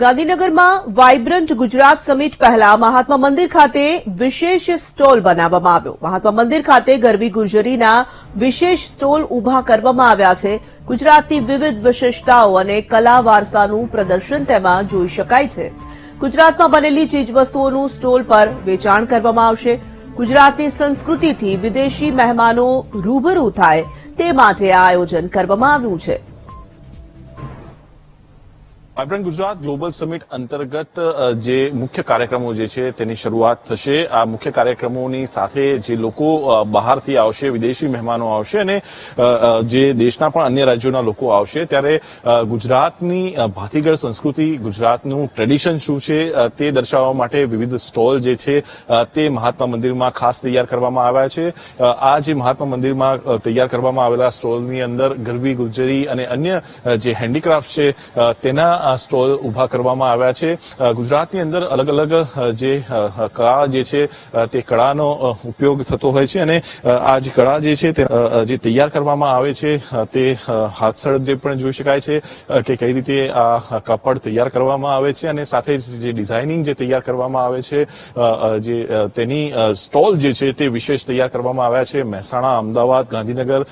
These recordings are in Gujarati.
ગાંધીનગરમાં વાઇબ્રન્ટ ગુજરાત સમિટ પહેલા મહાત્મા મંદિર ખાતે વિશેષ સ્ટોલ બનાવવામાં આવ્યો। મહાત્મા મંદિર ખાતે ગરવી ગુર્જરીના વિશેષ સ્ટોલ ઉભા કરવામાં આવ્યા છે। ગુજરાતની વિવિધ વિશેષતાઓ અને કલા વારસાનું પ્રદર્શન તેમાં જોઈ શકાય છે। ગુજરાતમાં બનેલી ચીજવસ્તુઓનું સ્ટોલ પર વેચાણ કરવામાં આવશે। ગુજરાતની સંસ્કૃતિથી વિદેશી મહેમાનો રૂબરૂ થાય તે માટે આ આયોજન કરવામાં આવ્યું છે। વાઇબ્રન્ટ ગુજરાત ગ્લોબલ સમિટ અંતર્ગત જે મુખ્ય કાર્યક્રમો જે છે તેની શરૂઆત થશે। આ મુખ્ય કાર્યક્રમોની સાથે જે લોકો બહારથી આવશે, વિદેશી મહેમાનો આવશે અને જે દેશના પણ અન્ય રાજ્યોના લોકો આવશે, ત્યારે ગુજરાતની ભાતીગળ સંસ્કૃતિ, ગુજરાતનું ટ્રેડિશન શું છે તે દર્શાવવા માટે વિવિધ સ્ટોલ જે છે તે મહાત્મા મંદિરમાં ખાસ તૈયાર કરવામાં આવ્યા છે। આ જે મહાત્મા મંદિરમાં તૈયાર કરવામાં આવેલા સ્ટોલની અંદર ગરવી ગુર્જરી અને અન્ય જે હેન્ડીક્રાફ્ટ છે તેના સ્ટોલ ઉભા કરવામાં આવ્યા છે। ગુજરાતની અંદર અલગ અલગ જે કળા જે છે તે કળાનો ઉપયોગ થતો હોય છે અને આ જે કળા જે છે તે જે તૈયાર કરવામાં આવે છે તે હાથસળ જે પણ જોઈ શકાય છે કે કઈ રીતે આ કાપડ તૈયાર કરવામાં આવે છે અને સાથે જે ડિઝાઇનિંગ જે તૈયાર કરવામાં આવે છે જે તેની સ્ટોલ જે છે તે વિશેષ તૈયાર કરવામાં આવ્યા છે। મહેસાણા, અમદાવાદ, ગાંધીનગર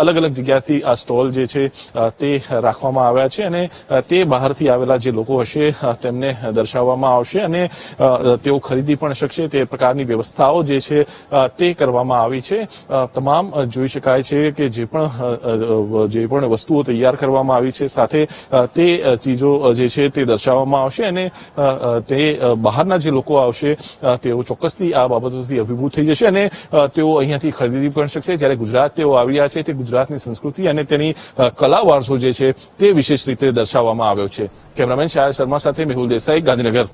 અલગ અલગ જગ્યાથી આ સ્ટોલ જે છે તે રાખવામાં આવ્યા છે અને તે બહારથી આવેલા જે લોકો હશે તેમને દર્શાવવામાં આવશે અને તેઓ ખરીદી પણ શકશે તે પ્રકારની વ્યવસ્થાઓ જે છે તે કરવામાં આવી છે। તમામ જોઈ શકાય છે કે જે પણ વસ્તુઓ તૈયાર કરવામાં આવી છે સાથે તે ચીજો જે છે તે દર્શાવવામાં આવશે અને તે બહારના જે લોકો આવશે તેઓ ચોક્કસથી આ બાબતોથી અભિભૂત થઈ જશે અને તેઓ અહીંયાથી ખરીદી પણ શકશે। જ્યારે ગુજરાત તેઓ આવી રહ્યા છે તે ગુજરાતની સંસ્કૃતિ અને તેની કલા વારસો જે છે તે વિશેષ રીતે દર્શાવવામાં આવ્યો છે। કેમેરામેન શાયર શર્મા સાથે મેહુલ દેસાઈ, ગાંધીનગર।